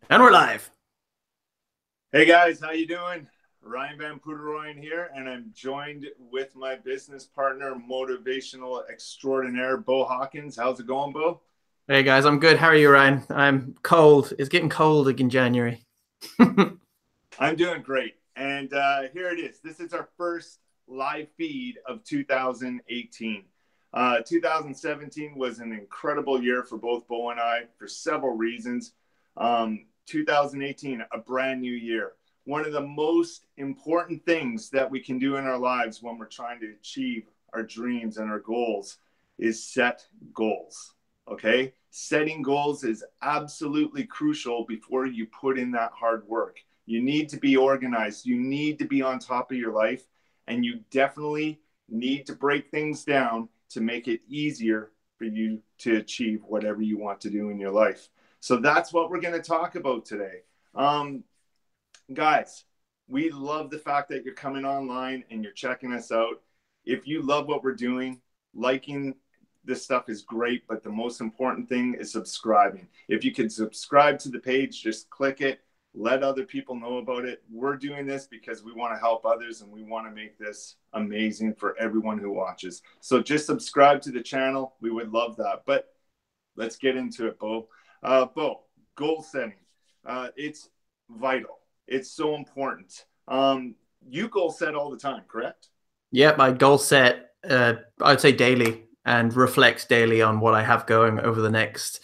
And we're live. Hey guys, how you doing? Ryan Van Poederoyen here, and I'm joined with my business partner, motivational extraordinaire, Bo Hawkins. How's it going, Bo? Hey guys, I'm good. How are you, Ryan? I'm cold. It's getting cold in January. I'm doing great. And here it is. This is our first live feed of 2018. 2017 was an incredible year for both Bo and I for several reasons. 2018, a brand new year. One of the most important things that we can do in our lives when we're trying to achieve our dreams and our goals is set goals. Okay? Setting goals is absolutely crucial before you put in that hard work. You need to be organized. You need to be on top of your life. And you definitely need to break things down to make it easier for you to achieve whatever you want to do in your life. So that's what we're going to talk about today. Guys, we love the fact that you're coming online and you're checking us out. If you love what we're doing, liking this stuff is great, but the most important thing is subscribing. If you can subscribe to the page, just click it. Let other people know about it. We're doing this because we want to help others and we want to make this amazing for everyone who watches. So just subscribe to the channel. We would love that. But let's get into it, Bo. Bo, goal setting. It's vital. It's so important. You goal set all the time, correct? Yeah, my goal set, I'd say daily and reflects daily on what I have going over the next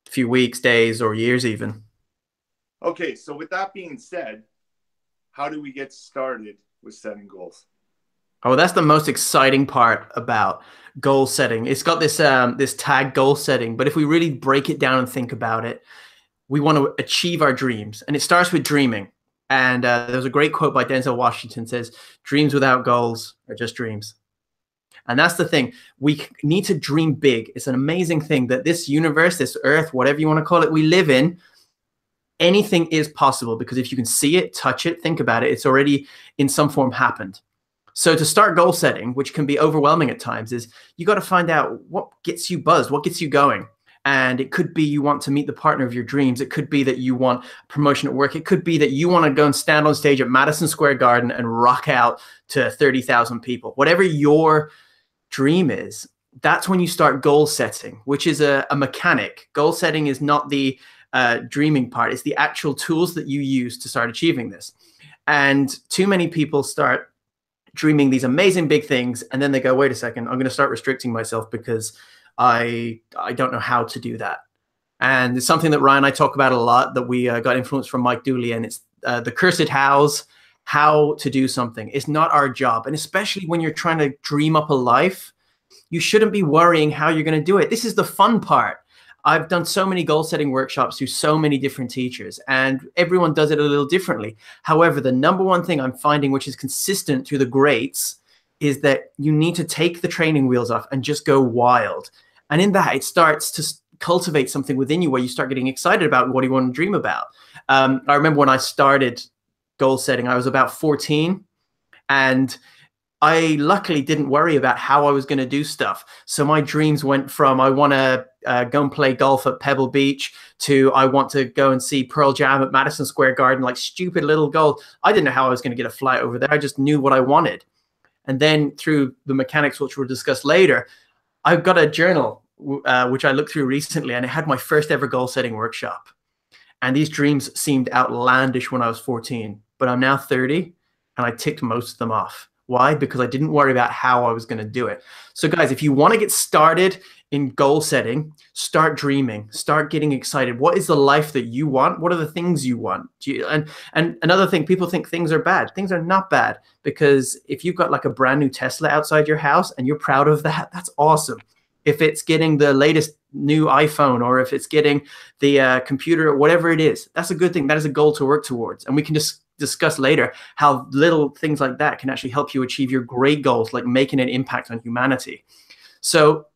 few weeks, days, or years even. Okay, so with that being said, how do we get started with setting goals? Oh, that's the most exciting part about goal setting. It's got this tag goal setting, but if we really break it down and think about it, we want to achieve our dreams, and it starts with dreaming. And there's a great quote by Denzel Washington says, "Dreams without goals are just dreams." And that's the thing. We need to dream big. It's an amazing thing that this universe, this earth, whatever you want to call it, we live in, anything is possible because if you can see it, touch it, think about it, it's already in some form happened. So to start goal setting, which can be overwhelming at times, is you got to find out what gets you buzzed, what gets you going. And it could be you want to meet the partner of your dreams. It could be that you want promotion at work. It could be that you want to go and stand on stage at Madison Square Garden and rock out to 30,000 people. Whatever your dream is, that's when you start goal setting, which is a mechanic. Goal setting is not the dreaming part. It's the actual tools that you use to start achieving this. And too many people start dreaming these amazing big things, and then they go, wait a second, I'm going to start restricting myself because I don't know how to do that. And it's something that Ryan and I talk about a lot, that we got influence from Mike Dooley, and it's the cursed hows, how to do something. It's not our job. And especially when you're trying to dream up a life, you shouldn't be worrying how you're going to do it. This is the fun part. I've done so many goal setting workshops through so many different teachers, and everyone does it a little differently. However, the number one thing I'm finding, which is consistent through the greats, is that you need to take the training wheels off and just go wild. And in that, it starts to cultivate something within you where you start getting excited about what you want to dream about. I remember when I started goal setting, I was about 14, and I luckily didn't worry about how I was going to do stuff. So my dreams went from I want to go and play golf at Pebble Beach to I want to go and see Pearl Jam at Madison Square Garden, like stupid little goals. I didn't know how I was going to get a flight over there. I just knew what I wanted. And then through the mechanics, which we'll discuss later, I've got a journal, which I looked through recently, and it had my first ever goal setting workshop. And these dreams seemed outlandish when I was 14, but I'm now 30 and I ticked most of them off. Why? Because I didn't worry about how I was going to do it. So guys, if you want to get started in goal setting, start dreaming, start getting excited. What is the life that you want? What are the things you want? And another thing, people think things are bad. Things are not bad, because if you've got like a brand new Tesla outside your house and you're proud of that, that's awesome. If it's getting the latest new iPhone, or if it's getting the computer, whatever it is, that's a good thing. That is a goal to work towards. And we can just discuss later how little things like that can actually help you achieve your great goals, like making an impact on humanity. So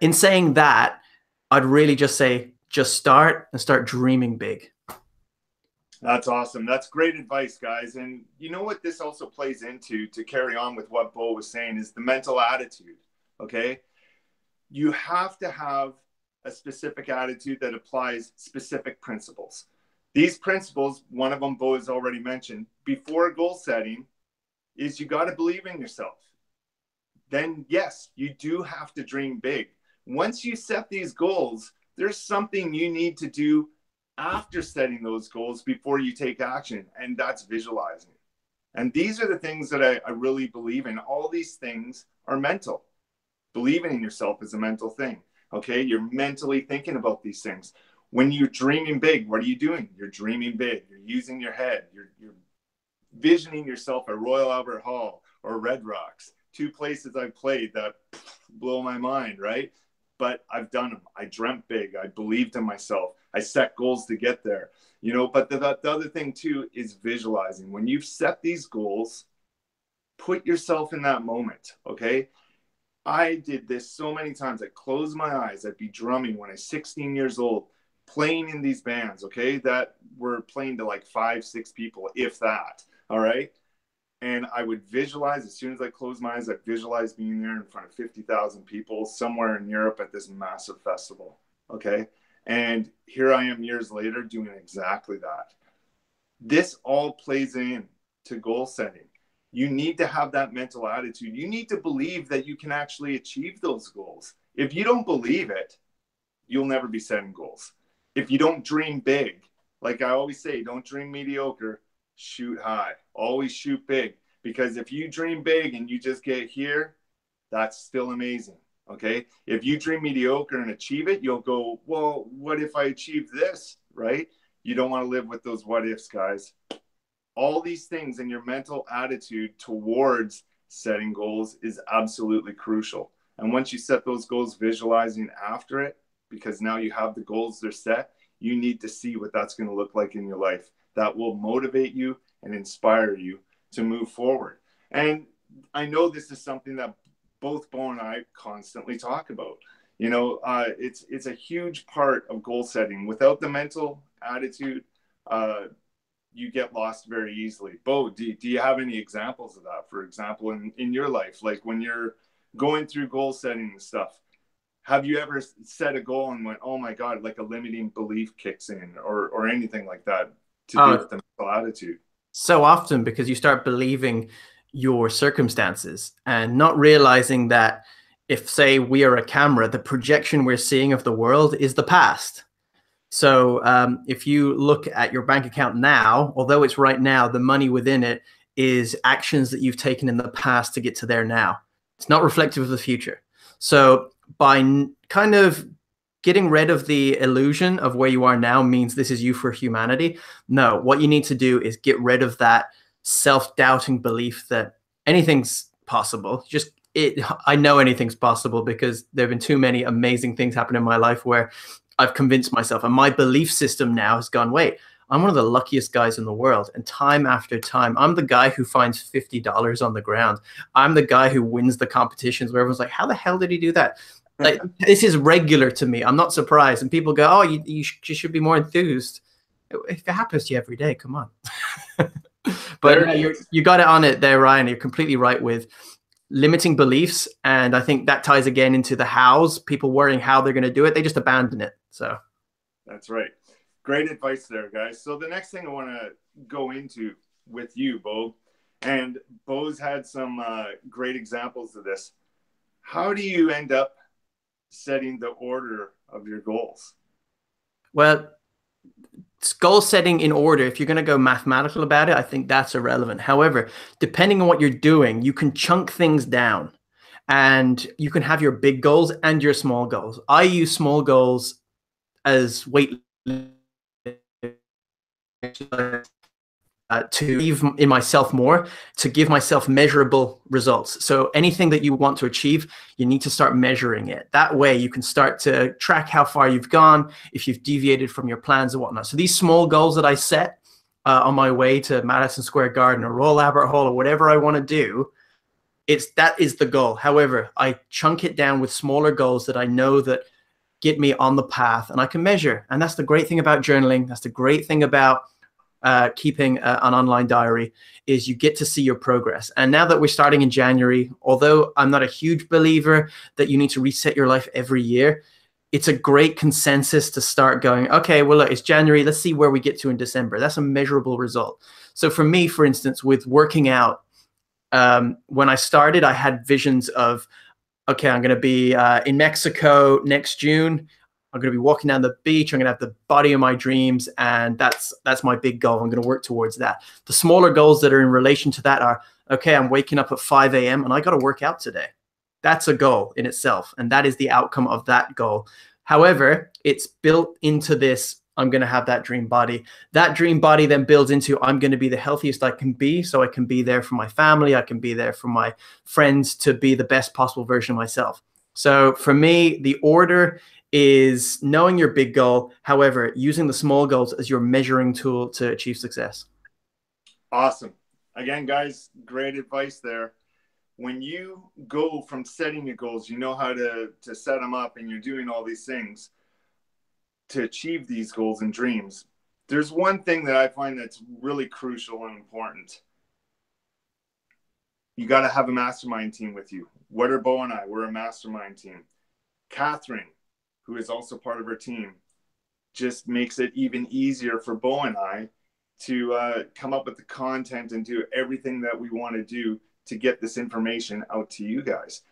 in saying that, I'd really just say, just start and start dreaming big. That's awesome. That's great advice, guys. And you know what this also plays into, to carry on with what Bo was saying, is the mental attitude. Okay. You have to have a specific attitude that applies specific principles. These principles, one of them Bo has already mentioned, before goal setting, is you got to believe in yourself. Then, yes, you do have to dream big. Once you set these goals, there's something you need to do after setting those goals before you take action, and that's visualizing. And these are the things that I really believe in. All these things are mental. Believing in yourself is a mental thing. Okay, you're mentally thinking about these things. When you're dreaming big, what are you doing? You're dreaming big. You're using your head. You're visioning yourself at Royal Albert Hall or Red Rocks, two places I've played that blow my mind, right? But I've done them. I dreamt big. I believed in myself. I set goals to get there, you know. But the other thing too is visualizing. When you've set these goals, put yourself in that moment, okay? I did this so many times. I'd close my eyes. I'd be drumming when I was 16 years old, playing in these bands, okay, that were playing to like 5-6 people, if that, all right? And I would visualize, as soon as I closed my eyes, I'd visualize being there in front of 50,000 people somewhere in Europe at this massive festival, okay? And here I am years later doing exactly that. This all plays in to goal setting. You need to have that mental attitude. You need to believe that you can actually achieve those goals. If you don't believe it, you'll never be setting goals. If you don't dream big, like I always say, don't dream mediocre, shoot high. Always shoot big. Because if you dream big and you just get here, that's still amazing. Okay. If you dream mediocre and achieve it, you'll go, well, what if I achieve this? Right? You don't want to live with those what ifs, guys. All these things in your mental attitude towards setting goals is absolutely crucial. And once you set those goals, visualizing after it, because now you have the goals, they're set, you need to see what that's going to look like in your life. That will motivate you and inspire you to move forward. And I know this is something that both Bo and I constantly talk about. You know, it's a huge part of goal setting. Without the mental attitude, you get lost very easily. Bo, do you have any examples of that? For example, in your life, like when you're going through goal setting and stuff, have you ever set a goal and went, oh my God, like a limiting belief kicks in or anything like that to do with the mental attitude? So often, because you start believing your circumstances and not realizing that if, say, we are a camera, the projection we're seeing of the world is the past. So if you look at your bank account now, although it's right now, the money within it is actions that you've taken in the past to get to there now. It's not reflective of the future. So by kind of getting rid of the illusion of where you are now means this is you for humanity. No, what you need to do is get rid of that self-doubting belief that anything's possible. I know anything's possible because there have been too many amazing things happen in my life where I've convinced myself, and my belief system now has gone, wait, I'm one of the luckiest guys in the world. And time after time, I'm the guy who finds $50 on the ground. I'm the guy who wins the competitions where everyone's like, how the hell did he do that? Like, this is regular to me. I'm not surprised. And people go, oh, you should be more enthused. If it happens to you every day, come on. But you got it on it there, Ryan. You're completely right with limiting beliefs. And I think that ties again into the hows, people worrying how they're going to do it. They just abandon it. So that's right. Great advice there, guys. So the next thing I want to go into with you, Bo, and Bo's had some great examples of this. How do you end up setting the order of your goals? Well, goal setting in order, if you're going to go mathematical about it, I think that's irrelevant. However, depending on what you're doing, you can chunk things down and you can have your big goals and your small goals. I use small goals as weight to believe in myself more, to give myself measurable results. So anything that you want to achieve, you need to start measuring it. That way you can start to track how far you've gone, if you've deviated from your plans and whatnot. So these small goals that I set on my way to Madison Square Garden or Royal Albert Hall or whatever I want to do, that is the goal. However, I chunk it down with smaller goals that I know that get me on the path and I can measure. And that's the great thing about journaling. That's the great thing about keeping an online diary, is you get to see your progress. And now that we're starting in January, although I'm not a huge believer that you need to reset your life every year, it's a great consensus to start going, okay, well, look, it's January. Let's see where we get to in December. That's a measurable result. So for me, for instance, with working out, when I started, I had visions of, okay, I'm going to be in Mexico next June. I'm going to be walking down the beach. I'm going to have the body of my dreams. And that's my big goal. I'm going to work towards that. The smaller goals that are in relation to that are, okay, I'm waking up at 5 a.m. and I got to work out today. That's a goal in itself. And that is the outcome of that goal. However, it's built into this, I'm going to have that dream body. That dream body then builds into, I'm going to be the healthiest I can be, so I can be there for my family. I can be there for my friends to be the best possible version of myself. So for me, the order is knowing your big goal, however, using the small goals as your measuring tool to achieve success. Awesome. Again, guys, great advice there. When you go from setting your goals, you know how to set them up, and you're doing all these things to achieve these goals and dreams. There's one thing that I find that's really crucial and important. You got to have a mastermind team with you. What are Bo and I? We're a mastermind team. Catherine, who is also part of our team, just makes it even easier for Bo and I to come up with the content and do everything that we want to do to get this information out to you guys.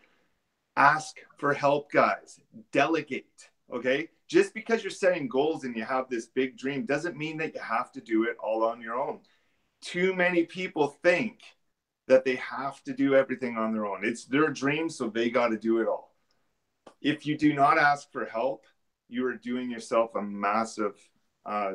Ask for help, guys. Delegate, okay? Just because you're setting goals and you have this big dream doesn't mean that you have to do it all on your own. Too many people think that they have to do everything on their own. It's their dream, so they got to do it all. If you do not ask for help, you are doing yourself a massive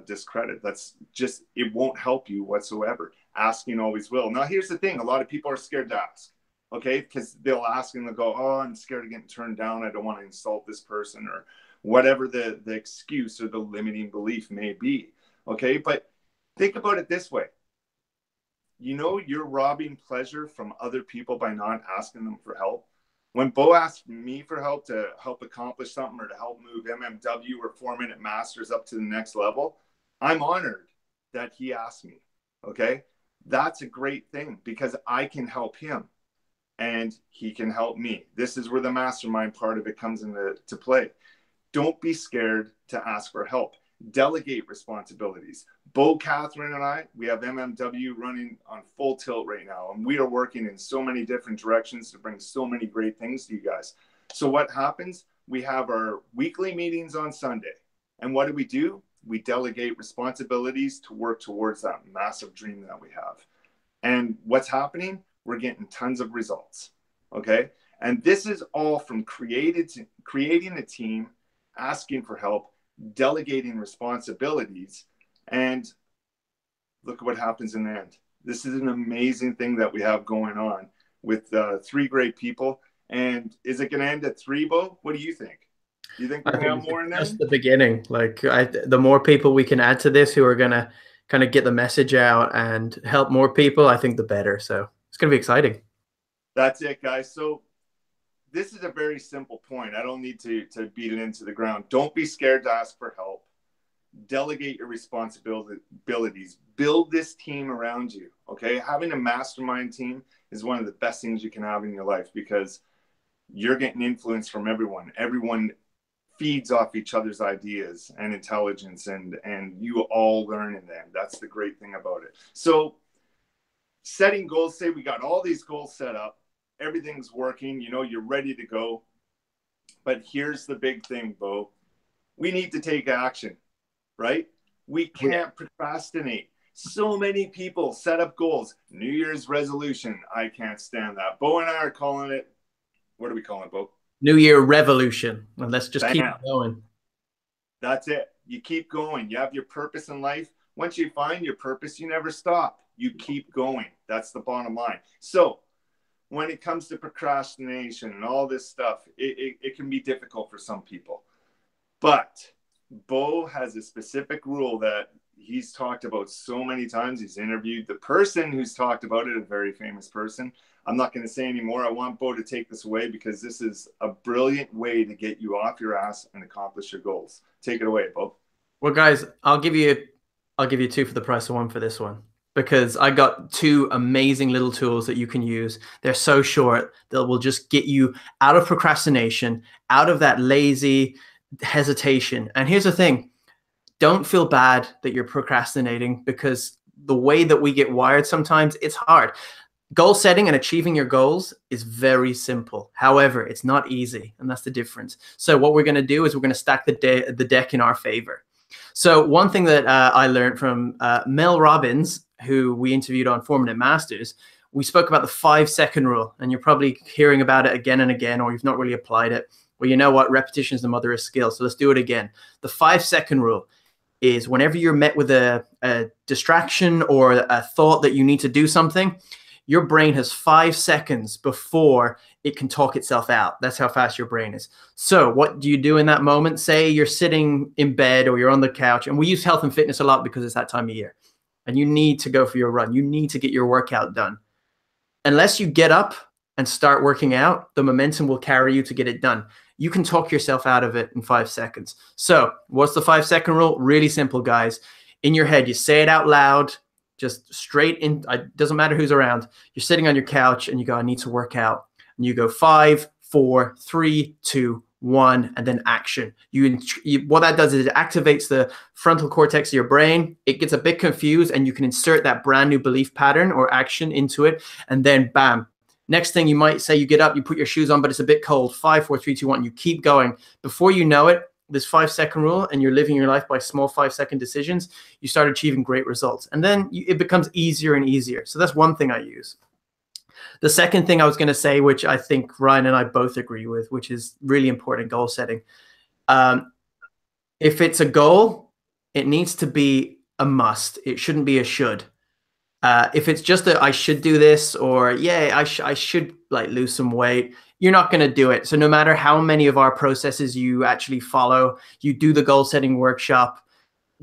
discredit. That's just, it won't help you whatsoever. Asking always will. Now, here's the thing. A lot of people are scared to ask, okay? Because they'll ask and they'll go, oh, I'm scared of getting turned down. I don't want to insult this person, or whatever the excuse or the limiting belief may be, okay? But think about it this way. You know, you're robbing pleasure from other people by not asking them for help. When Bo asked me for help to help accomplish something, or to help move MMW or 4-Minute Masters up to the next level, I'm honored that he asked me, okay? That's a great thing, because I can help him and he can help me. This is where the mastermind part of it comes into play. Don't be scared to ask for help. Delegate responsibilities. Bo, Catherine, and I, we have MMW running on full tilt right now, and we are working in so many different directions to bring so many great things to you guys. So what happens? We have our weekly meetings on Sunday. And what do? We delegate responsibilities to work towards that massive dream that we have. And what's happening? We're getting tons of results, okay? And this is all from creating a team, asking for help, delegating responsibilities, and look at what happens in the end. This is an amazing thing that we have going on with 3 great people. And is it going to end at 3, Bo? What do you think? Do you think we're going to have more in there? That's the beginning. Like, the more people we can add to this who are going to kind of get the message out and help more people, I think the better. So it's going to be exciting. That's it, guys. So this is a very simple point. I don't need to beat it into the ground. Don't be scared to ask for help. Delegate your responsibilities. Build this team around you, okay? Having a mastermind team is one of the best things you can have in your life, because you're getting influence from everyone. Everyone feeds off each other's ideas and intelligence, and you all learn in them. That's the great thing about it. So setting goals, say we got all these goals set up, everything's working, you know, you're ready to go. But here's the big thing, Bo. We need to take action, right? We can't procrastinate. So many people set up goals. New Year's resolution. I can't stand that. Bo and I are calling it, what are we calling it, Bo? New Year revolution. And let's just keep going. That's it. You keep going. You have your purpose in life. Once you find your purpose, you never stop. You keep going. That's the bottom line. So when it comes to procrastination and all this stuff, it can be difficult for some people. But Bo has a specific rule that he's talked about so many times. He's interviewed the person who's talked about it, a very famous person. I'm not going to say anymore. I want Bo to take this away, because this is a brilliant way to get you off your ass and accomplish your goals. Take it away, Bo. Well, guys, I'll give you 2 for the price of 1 for this one, because I got 2 amazing little tools that you can use. They're so short that will just get you out of procrastination, out of that lazy, hesitation. And here's the thing, don't feel bad that you're procrastinating, because the way that we get wired sometimes, it's hard. Goal setting and achieving your goals is very simple. However, it's not easy, and that's the difference. So what we're going to do is we're going to stack the deck in our favor. So one thing that I learned from Mel Robbins, who we interviewed on 4 Minute Masters, we spoke about the 5-second rule, and you're probably hearing about it again and again, or you've not really applied it. Well, you know what? Repetition is the mother of skill. So let's do it again. The 5-second rule is whenever you're met with a distraction or a thought that you need to do something, your brain has 5 seconds before it can talk itself out. That's how fast your brain is. So what do you do in that moment? Say you're sitting in bed or you're on the couch, and we use health and fitness a lot because it's that time of year, and you need to go for your run. You need to get your workout done. Unless you get up and start working out, the momentum will carry you to get it done. You can talk yourself out of it in 5 seconds. So what's the 5-second rule? Really simple, guys. In your head, you say it out loud, just straight in. It doesn't matter who's around. You're sitting on your couch and you go, I need to work out. And you go 5, 4, 3, 2, 1, and then action. What that does is it activates the frontal cortex of your brain. It gets a bit confused, and you can insert that brand new belief pattern or action into it, and then bam. Next thing, you might say you get up, you put your shoes on, but it's a bit cold. 5, 4, 3, 2, 1. You keep going. Before you know it, this 5-second rule, and you're living your life by small 5-second decisions, you start achieving great results. And then it becomes easier and easier. So that's one thing I use. The second thing I was going to say, which I think Ryan and I both agree with, which is really important, goal setting. If it's a goal, it needs to be a must. It shouldn't be a should. If it's just I should do this, or yeah, I should like lose some weight, you're not going to do it. So no matter how many of our processes you actually follow, you do the goal setting workshop,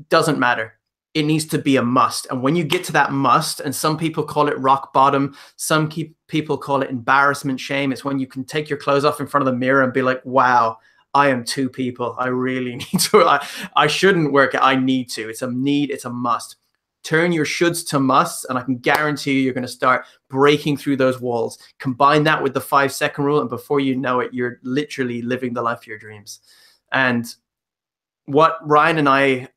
doesn't matter. It needs to be a must. And when you get to that must, and some people call it rock bottom, some people call it embarrassment, shame. It's when you can take your clothes off in front of the mirror and be like, wow, I am 2 people. I really need to, I shouldn't work. I need to. It's a need. It's a must. Turn your shoulds to musts, and I can guarantee you're going to start breaking through those walls. Combine that with the 5-second rule, and before you know it, you're literally living the life of your dreams. And what Ryan and I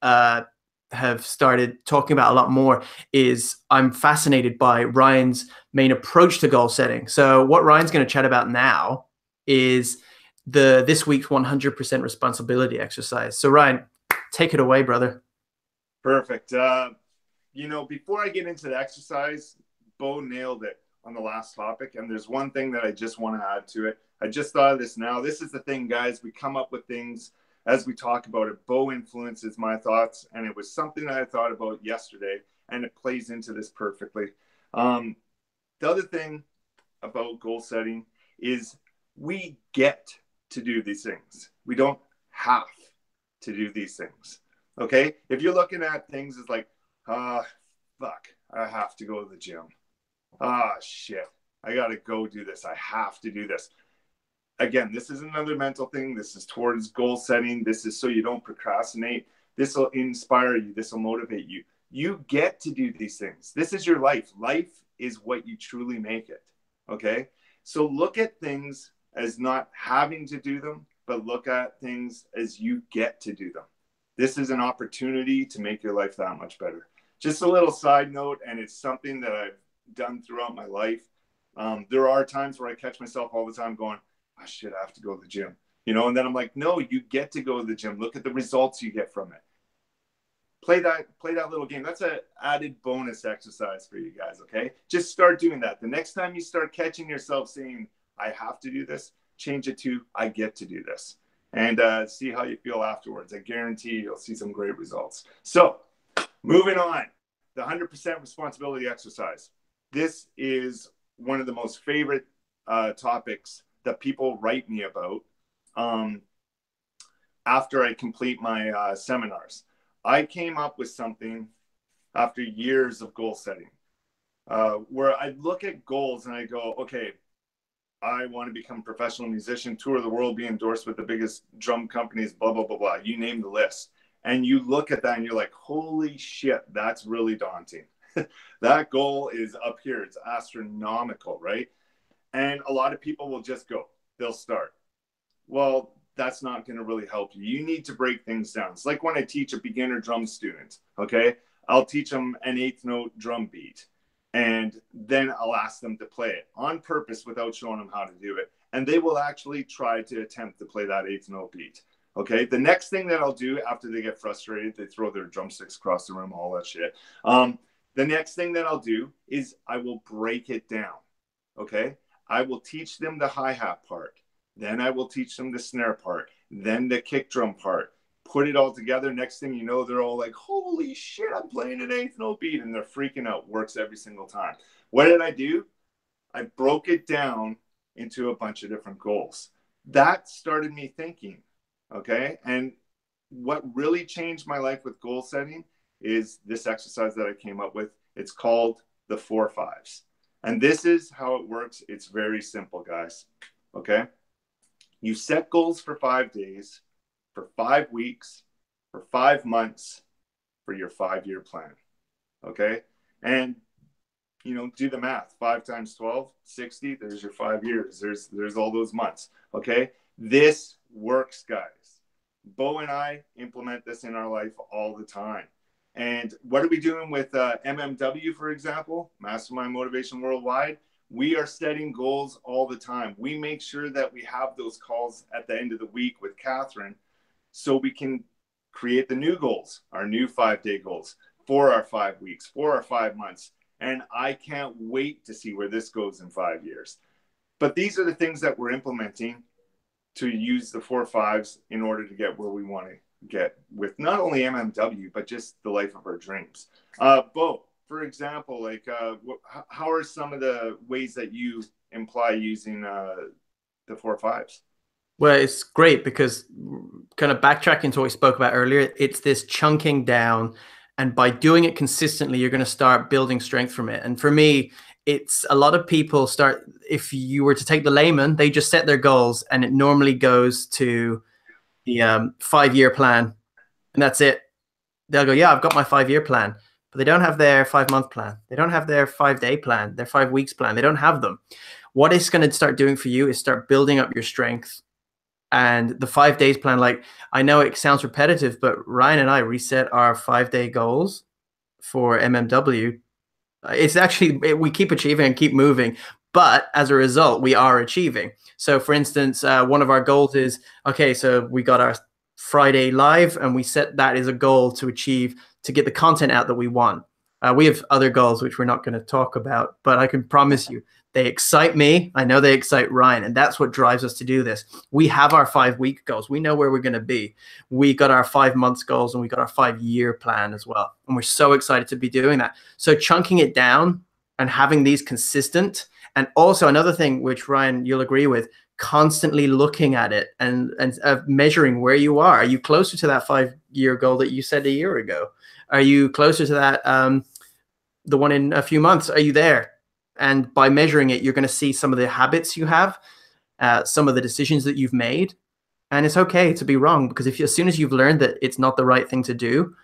have started talking about a lot more is I'm fascinated by Ryan's main approach to goal setting. So what Ryan's going to chat about now is this week's 100% responsibility exercise. So Ryan, take it away, brother. Perfect. Before I get into the exercise, Bo nailed it on the last topic. And there's one thing that I just want to add to it. I just thought of this now. This is the thing, guys. We come up with things as we talk about it. Bo influences my thoughts. And it was something that I thought about yesterday, and it plays into this perfectly. The other thing about goal setting is we get to do these things. We don't have to do these things. Okay? If you're looking at things as like, fuck, I have to go to the gym. Shit, I got to go do this. I have to do this. Again, this is another mental thing. This is towards goal setting. This is so you don't procrastinate. This will inspire you. This will motivate you. You get to do these things. This is your life. Life is what you truly make it. Okay? So look at things as not having to do them, but look at things as you get to do them. This is an opportunity to make your life that much better. Just a little side note, and it's something that I've done throughout my life. There are times where I catch myself all the time going, oh, shit, I have to go to the gym. And then I'm like, no, you get to go to the gym. Look at the results you get from it. Play that little game. That's an added bonus exercise for you guys, okay? Just start doing that. The next time you start catching yourself saying, I have to do this, change it to, I get to do this. And see how you feel afterwards. I guarantee you'll see some great results. So moving on, the 100% responsibility exercise. This is one of the most favorite topics that people write me about after I complete my seminars. I came up with something after years of goal setting where I look at goals and I go, okay, I want to become a professional musician, tour the world, be endorsed with the biggest drum companies, blah, blah, blah, blah. You name the list. And you look at that and you're like, holy shit, that's really daunting. That goal is up here. It's astronomical, right? And a lot of people will just go. They'll start. Well, that's not going to really help you. You need to break things down. It's like when I teach a beginner drum student, okay? I'll teach them an eighth note drum beat, and then I'll ask them to play it on purpose without showing them how to do it. And they will actually try to attempt to play that eighth note beat. Okay. The next thing that I'll do after they get frustrated, they throw their drumsticks across the room, all that shit. The next thing that I'll do is I will break it down. Okay. I will teach them the hi-hat part. Then I will teach them the snare part. Then the kick drum part. Put it all together. Next thing you know, they're all like, holy shit, I'm playing an eighth note beat. And they're freaking out. Works every single time. What did I do? I broke it down into a bunch of different goals. That started me thinking. Okay. And what really changed my life with goal setting is this exercise that I came up with. It's called the 4 5s. And this is how it works. It's very simple, guys. Okay. You set goals for 5 days, for 5 weeks, for 5 months, for your 5-year plan. Okay. And, you know, do the math. 5 times 12, 60. There's your 5 years. There's all those months. Okay. This works, guys. Bo and I implement this in our life all the time. And what are we doing with MMW, for example, Mastermind Motivation Worldwide? We are setting goals all the time. We make sure that we have those calls at the end of the week with Catherine so we can create the new goals, our new 5-day goals for our 5 weeks, for our 5 months. And I can't wait to see where this goes in 5 years. But these are the things that we're implementing to use the 4 5s in order to get where we want to get with not only MMW, but just the life of our dreams. Bo, for example, like how are some of the ways that you imply using the 4 5s? Well, it's great because kind of backtracking to what we spoke about earlier, it's this chunking down. And by doing it consistently, you're going to start building strength from it. And for me, it's a lot of people start, if you were to take the layman, they just set their goals and it normally goes to the 5-year plan. And that's it. They'll go, yeah, I've got my 5-year plan. But they don't have their 5-month plan. They don't have their 5-day plan, their 5 weeks plan. They don't have them. What it's going to start doing for you is start building up your strength. And the 5 days plan, like I know it sounds repetitive, but Ryan and I reset our 5-day goals for MMW. It's actually, we keep achieving and keep moving, but as a result, we are achieving. So for instance, one of our goals is, okay, so we got our Friday live and we set that as a goal to achieve, to get the content out that we want. We have other goals, which we're not going to talk about, but I can promise you, they excite me. I know they excite Ryan, and that's what drives us to do this. We have our 5-week goals. We know where we're going to be. We got our 5 months goals, and we got our 5-year plan as well. And we're so excited to be doing that. So chunking it down and having these consistent, and also another thing, which Ryan, you'll agree with, constantly looking at it and measuring where you are. Are you closer to that 5-year goal that you said a year ago? Are you closer to that, the one in a few months? Are you there? And by measuring it, you're going to see some of the habits you have, some of the decisions that you've made. And it's okay to be wrong, because if you, as soon as you've learned that it's not the right thing to do,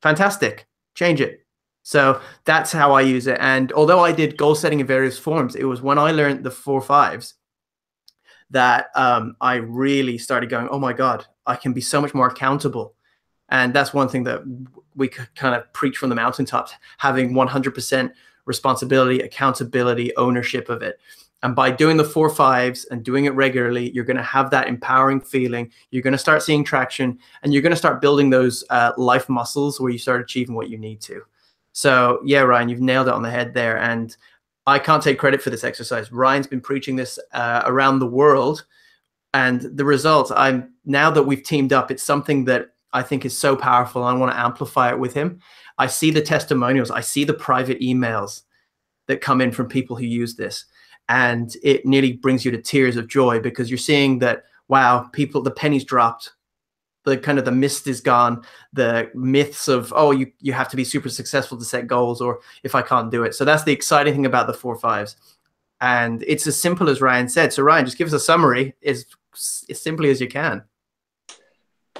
fantastic, change it. So that's how I use it. And although I did goal setting in various forms, it was when I learned the 4 5s that I really started going, oh my God, I can be so much more accountable. And that's one thing that we kind of preach from the mountaintops, having 100% responsibility, accountability, ownership of it. And by doing the 4 5s and doing it regularly, you're going to have that empowering feeling. You're going to start seeing traction, and you're going to start building those life muscles where you start achieving what you need to. So yeah, Ryan, you've nailed it on the head there. And I can't take credit for this exercise. Ryan's been preaching this around the world, and the results, now that we've teamed up, it's something that I think is so powerful. I want to amplify it with him. I see the testimonials. I see the private emails that come in from people who use this. And it nearly brings you to tears of joy, because you're seeing that, wow, people, the pennies dropped. The kind of the mist is gone. The myths of, oh, you have to be super successful to set goals, or if I can't do it. So that's the exciting thing about the 4 5s. And it's as simple as Ryan said. So Ryan, just give us a summary as simply as you can.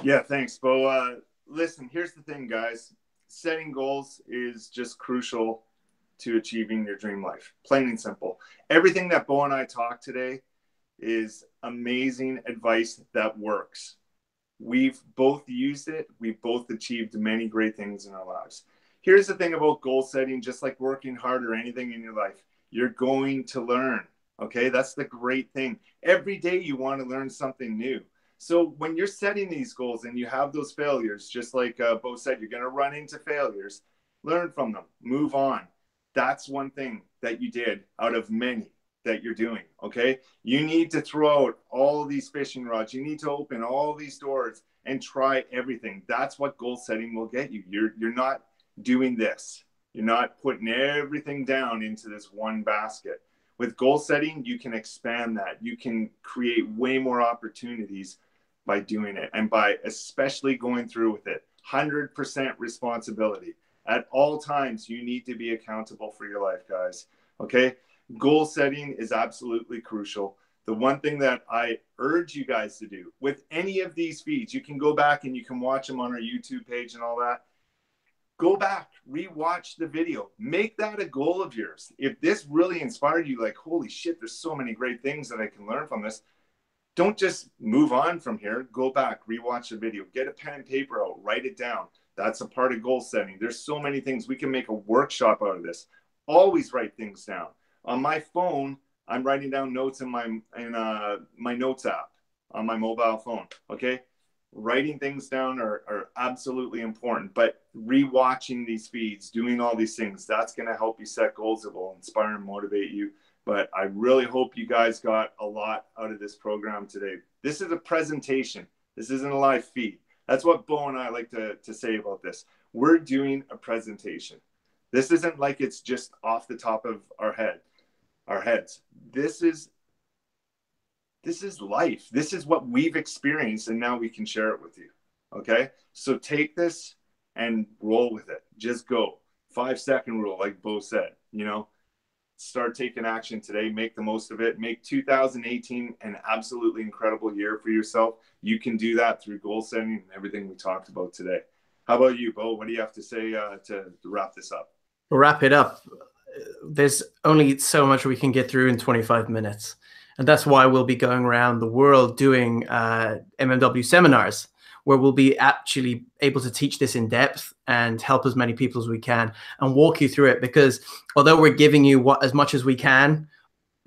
Yeah, thanks, Bo. Listen, here's the thing, guys. Setting goals is just crucial to achieving your dream life. Plain and simple. Everything that Bo and I talked today is amazing advice that works. We've both used it. We've both achieved many great things in our lives. Here's the thing about goal setting, just like working hard or anything in your life, you're going to learn. Okay. That's the great thing. Every day you want to learn something new. So when you're setting these goals and you have those failures, just like Bo said, you're going to run into failures, learn from them, move on. That's one thing that you did out of many that you're doing. Okay. You need to throw out all these fishing rods. You need to open all these doors and try everything. That's what goal setting will get you. You're not doing this. You're not putting everything down into this one basket. With goal setting, you can expand that. You can create way more opportunities by doing it, and by especially going through with it. 100% responsibility. At all times, you need to be accountable for your life, guys. Okay? Goal setting is absolutely crucial. The one thing that I urge you guys to do with any of these feeds, you can go back and you can watch them on our YouTube page and all that. Go back, rewatch the video, make that a goal of yours. If this really inspired you, like, holy shit, there's so many great things that I can learn from this. Don't just move on from here. Go back, rewatch the video, get a pen and paper out, write it down. That's a part of goal setting. There's so many things. We can make a workshop out of this. Always write things down. On my phone, I'm writing down notes in my notes app on my mobile phone. Okay. Writing things down are absolutely important, but rewatching these feeds, doing all these things, that's going to help you set goals that will inspire and motivate you. But I really hope you guys got a lot out of this program today. This is a presentation. This isn't a live feed. That's what Bo and I like to say about this. We're doing a presentation. This isn't like it's just off the top of our heads. This is life. This is what we've experienced, and now we can share it with you. Okay? So take this and roll with it. Just go. 5-second rule, like Bo said, start taking action today. Make the most of it. Make 2018 an absolutely incredible year for yourself. You can do that through goal setting and everything we talked about today. How about you, Bo? What do you have to say to wrap this up? We'll wrap it up. There's only so much we can get through in 25 minutes. And that's why we'll be going around the world doing MMW seminars, where we'll be actually able to teach this in depth and help as many people as we can and walk you through it. Because although we're giving you as much as we can,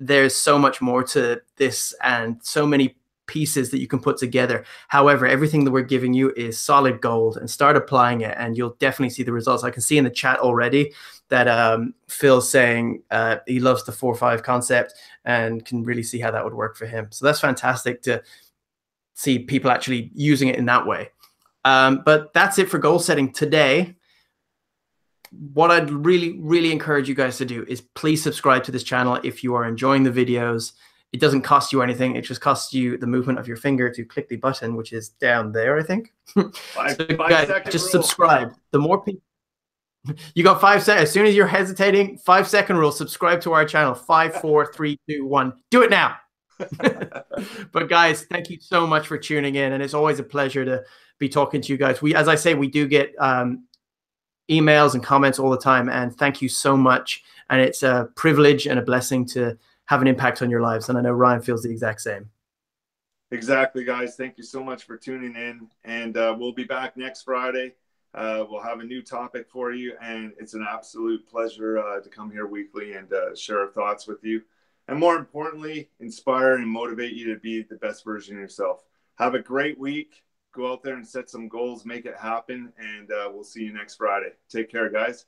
there's so much more to this and so many pieces that you can put together. However, everything that we're giving you is solid gold, and start applying it and you'll definitely see the results. I can see in the chat already that Phil's saying he loves the 4-5 concept and can really see how that would work for him. So that's fantastic to see people actually using it in that way. But that's it for goal setting today. What I'd really, really encourage you guys to do is please subscribe to this channel if you are enjoying the videos. It doesn't cost you anything. It just costs you the movement of your finger to click the button, which is down there, I think. So guys, just subscribe. The more people, you got 5 seconds. As soon as you're hesitating, 5-second rule, subscribe to our channel. 5, 4, 3, 2, 1. Do it now. But guys, thank you so much for tuning in. And it's always a pleasure to be talking to you guys. As I say, we do get emails and comments all the time. And thank you so much. And it's a privilege and a blessing to have an impact on your lives. And I know Ryan feels the exact same. Exactly, guys. Thank you so much for tuning in. And we'll be back next Friday. We'll have a new topic for you. And it's an absolute pleasure to come here weekly and share our thoughts with you. And more importantly, inspire and motivate you to be the best version of yourself. Have a great week. Go out there and set some goals, make it happen. And we'll see you next Friday. Take care, guys.